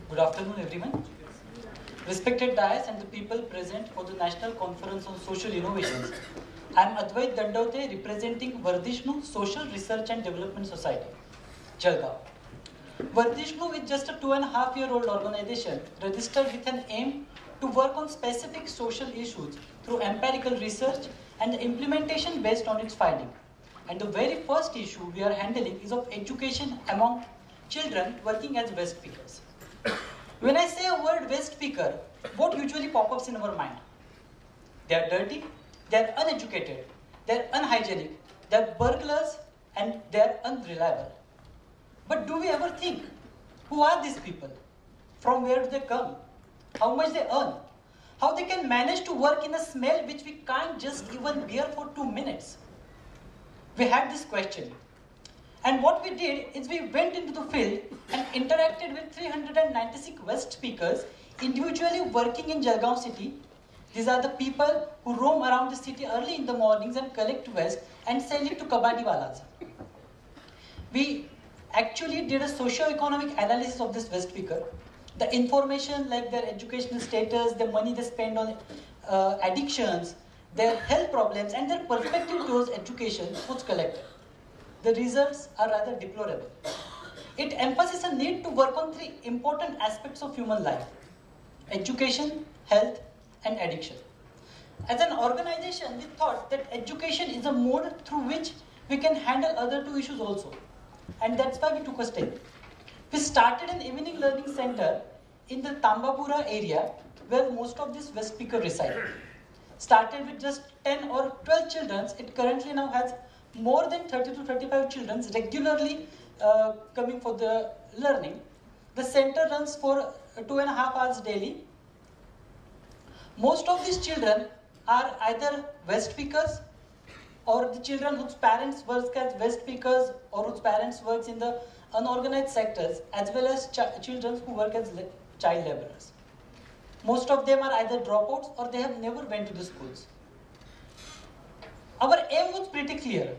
Good afternoon, everyone. Respected dais and the people present for the National Conference on Social Innovations. I am Adwait Dandwate, representing Vardhishnu Social Research and Development Society, Jalgaon. Vardhishnu is just a 2.5-year-old organization registered with an aim to work on specific social issues through empirical research and the implementation based on its finding. And the very first issue we are handling is of education among children working as waste pickers. When I say a word waste picker, what usually pops in our mind? They are dirty, they are uneducated, they are unhygienic, they are burglars, and they are unreliable. But do we ever think, who are these people? From where do they come? How much they earn? How they can manage to work in a smell which we can't just even bear for 2 minutes? We had this question. And what we did is we went into the field and interacted with 396 waste speakers individually working in Jalgaon city. These are the people who roam around the city early in the mornings and collect waste and sell it to kabaddi walas. We actually did a socio-economic analysis of this waste picker. The information like their educational status, the money they spend on addictions, their health problems and their perspective towards education was collected. The results are rather deplorable. It emphasizes a need to work on 3 important aspects of human life: education, health, and addiction. As an organization, we thought that education is a mode through which we can handle other 2 issues also. And that's why we took a step. We started an evening learning center in the Tambapura area where most of these waste pickers reside. Started with just 10 or 12 children, it currently now has more than 30 to 35 children regularly coming for the learning. The center runs for 2.5 hours daily. Most of these children are either waste pickers or the children whose parents work as waste pickers or whose parents work in the unorganized sectors, as well as children who work as child laborers. Most of them are either dropouts or they have never went to the schools. Our aim was pretty clear.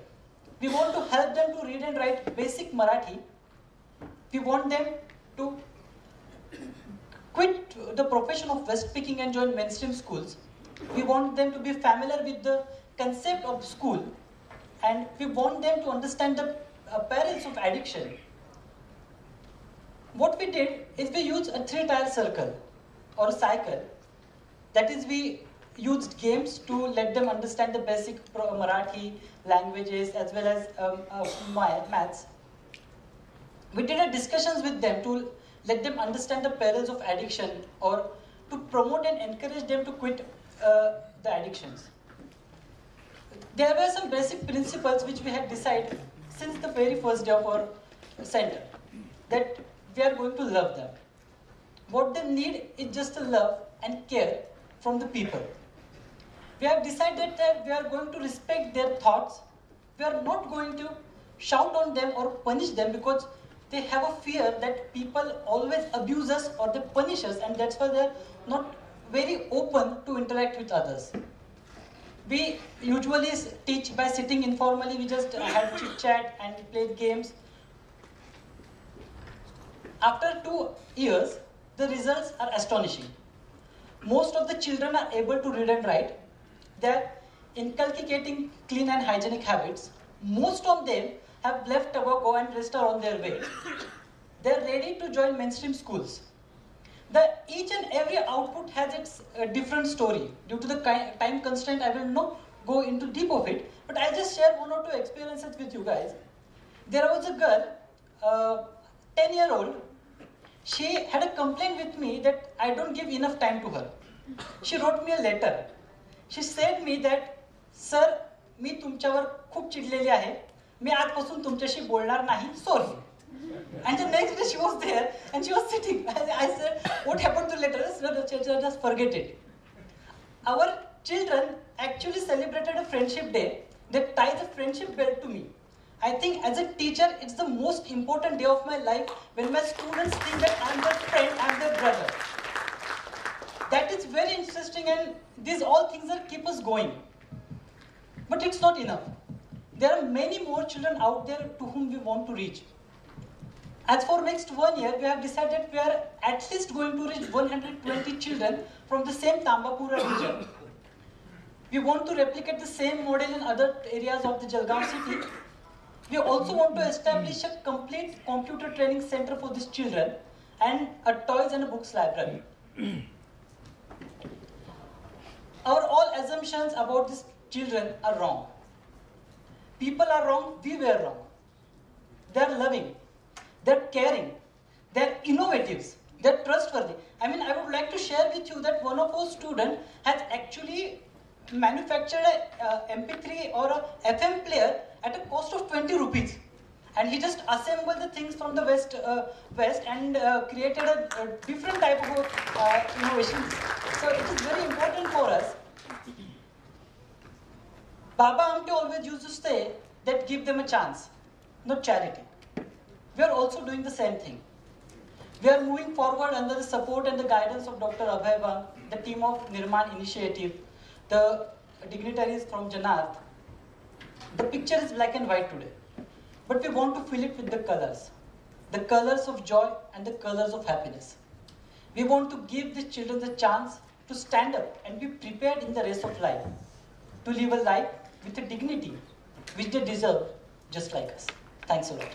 We want to help them to read and write basic Marathi. We want them to quit the profession of waste picking and join mainstream schools. We want them to be familiar with the concept of school, and we want them to understand the perils of addiction. What we did is we used a 3-tile circle or a cycle. That is, we used games to let them understand the basic Marathi languages as well as maths. We did a discussions with them to let them understand the perils of addiction or to promote and encourage them to quit the addictions. There were some basic principles which we had decided since the very first day of our center, that we are going to love them. What they need is just a love and care from the people. We have decided that we are going to respect their thoughts. We are not going to shout on them or punish them because they have a fear that people always abuse us or they punish us, and that's why they are not very open to interact with others. We usually teach by sitting informally. We just had chit chat and played games. After 2 years, the results are astonishing. Most of the children are able to read and write. They are inculcating clean and hygienic habits. Most of them have left tobacco and rest are on their way. They are ready to join mainstream schools. Each and every output has its different story. Due to the time constraint, I will not go into deep of it, but I'll just share 1 or 2 experiences with you guys. There was a girl, 10-year-old. She had a complaint with me that I don't give enough time to her. She wrote me a letter. She said me that, "Sir, मी तुमच्यावर खूप चिडलेली आहे. मी आजपासून तुमच्याशी बोलणार नाही. Sorry." And the next day she was there and she was sitting. I said, "What happened to the letter?" Just forget it. Our children actually celebrated a friendship day that ties a friendship belt to me. I think as a teacher, it's the most important day of my life when my students think that I'm their friend, I'm their brother. That is very interesting, and these all things that keep us going. But it's not enough. there are many more children out there to whom we want to reach. As for next 1 year, we have decided we are at least going to reach 120 children from the same Tambapura region. We want to replicate the same model in other areas of the Jalgaon city. We also want to establish a complete computer training center for these children and a toys and a books library. Our all assumptions about these children are wrong. People are wrong, we were wrong. They are loving, they are caring, they are innovatives, they are trustworthy. I mean, I would like to share with you that one of our students has actually manufactured a MP3 or a FM player at a cost of 20 rupees. And he just assembled the things from the West and created a different type of innovations. So it is very important for us. Baba Amte always used to say that give them a chance, not charity. We are also doing the same thing. We are moving forward under the support and the guidance of Dr. Abhay Bang, the team of Nirman Initiative, the dignitaries from Janarth. The picture is black and white today, but we want to fill it with the colors of joy and the colors of happiness. We want to give the children the chance to stand up and be prepared in the race of life, to live a life with a dignity which they deserve, just like us. Thanks a lot.